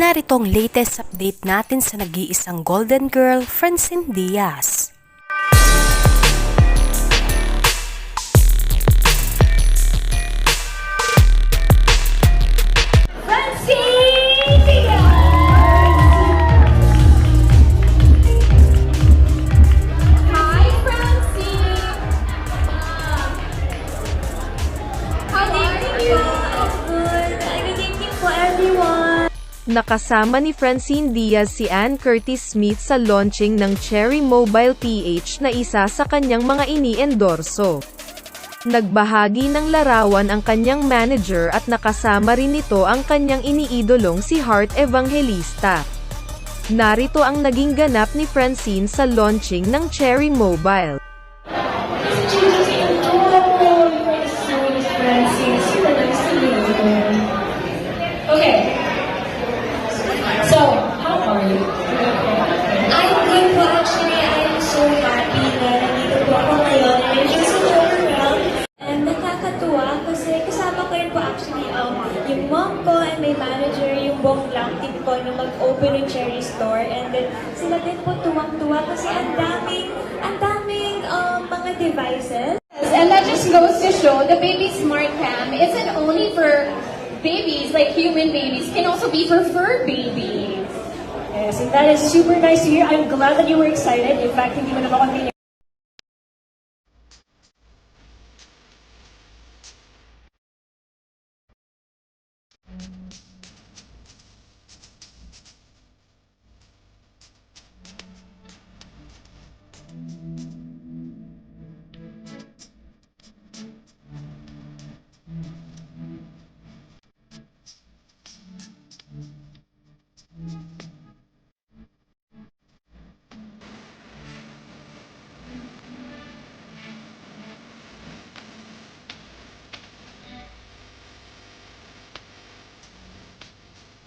Narito ang latest update natin sa nag-iisang Golden Girl, Francine Diaz. Francine Diaz! Hi, Francine! How are you? I'm good. Good evening po, everyone. Nakasama ni Francine Diaz si Ann Curtis Smith sa launching ng Cherry Mobile PH na isa sa kanyang mga ini-endorso. Nagbahagi ng larawan ang kanyang manager at nakasama rin nito ang kanyang iniidolong si Heart Evangelista. Narito ang naging ganap ni Francine sa launching ng Cherry Mobile. Okay. So, how are you? I'm good po. Actually, I'm so happy na nandito po ako ngayon. I'm just so overwhelmed. And nakakatuwa kasi kasama ko rin po actually yung mom ko and my manager, yung buong lang team ko na mag-open ng Cherry Store. And then sila din po tuwang-tuwa kasi ang daming mga devices. And that just goes to show the Baby Smart Cam isn't only for babies, like human babies, can also be for fur babies. Yes, and that is super nice to hear. I'm glad that you were excited. In fact, hindi mo naman ako